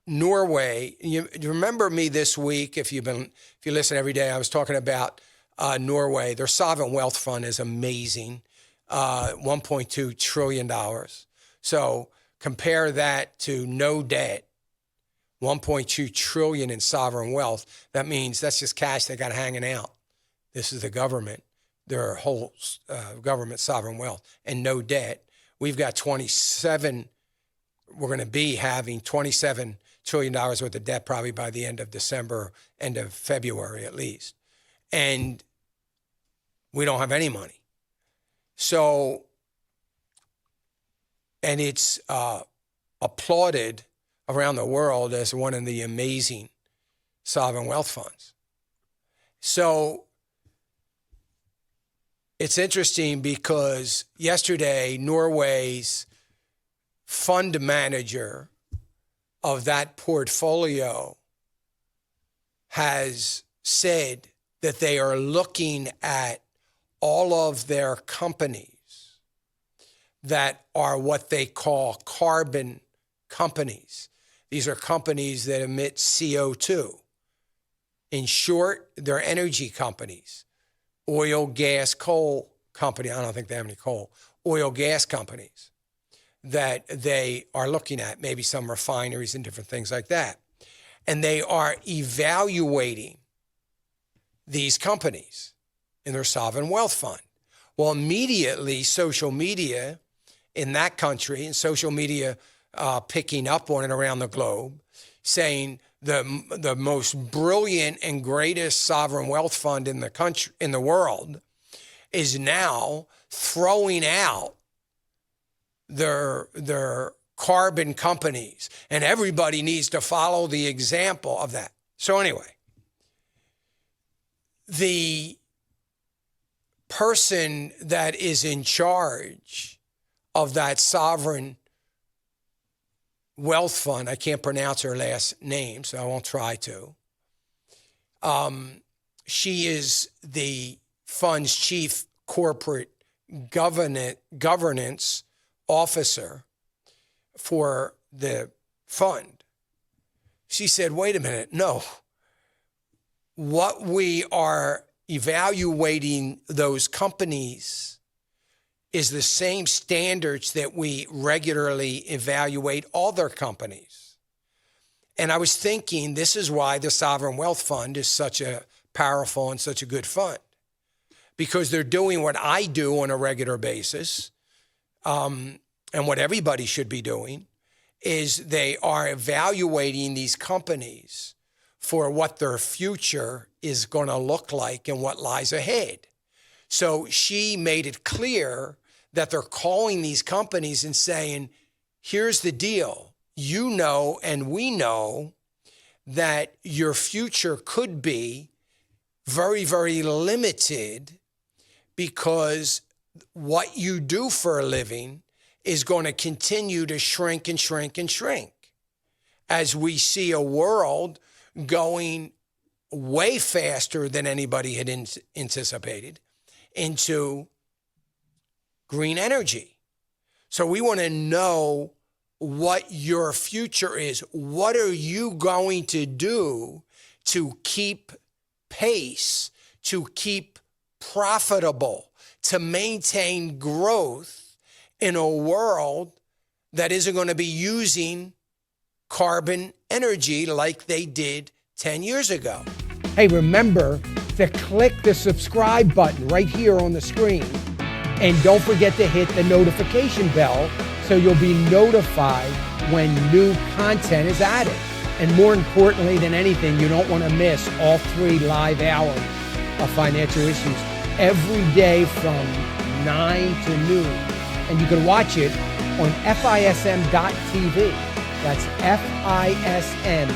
Norway, you remember me this week, if you listen every day, I was talking about Norway. Their sovereign wealth fund is amazing, $1.2 trillion. So compare that to no debt, 1.2 trillion in sovereign wealth. That means that's just cash they got hanging out. This is the government, their whole government sovereign wealth, and no debt. We've got 27, we're going to be having $27 trillion worth of debt probably by the end of December, end of February at least. And we don't have any money. So, and it's applauded around the world as one of the amazing sovereign wealth funds. So it's interesting because yesterday, Norway's fund manager of that portfolio has said that they are looking at all of their companies that are what they call carbon companies. These are companies that emit CO2. In short, they're energy companies, oil, gas, coal company. I don't think they have any coal. Oil, gas companies that they are looking at, maybe some refineries and different things like that. And they are evaluating these companies in their sovereign wealth fund. Well, immediately social media in that country and social media picking up on it around the globe, saying the most brilliant and greatest sovereign wealth fund in the country, in the world, is now throwing out their carbon companies, and everybody needs to follow the example of that. So anyway, the person that is in charge of that sovereign wealth fund, I can't pronounce her last name, so I won't try to. She is the fund's chief corporate governance officer for the fund. She said, wait a minute, no. What we are evaluating those companies is the same standards that we regularly evaluate all their companies. And I was thinking, this is why the Sovereign Wealth Fund is such a powerful and such a good fund, because they're doing what I do on a regular basis, and what everybody should be doing, is they are evaluating these companies for what their future is going to look like and what lies ahead. So she made it clear that they're calling these companies and saying, here's the deal. You know, and we know that your future could be very, very limited, because what you do for a living is going to continue to shrink and shrink and shrink as we see a world going way faster than anybody had anticipated into green energy. So we want to know what your future is. What are you going to do to keep pace, to keep profitable, to maintain growth in a world that isn't going to be using carbon energy like they did 10 years ago? Hey, remember to click the subscribe button right here on the screen. And don't forget to hit the notification bell so you'll be notified when new content is added. And more importantly than anything, you don't want to miss all 3 live hours of Financial Issues every day from 9 to noon. And you can watch it on FISM.tv. That's FISM.tv.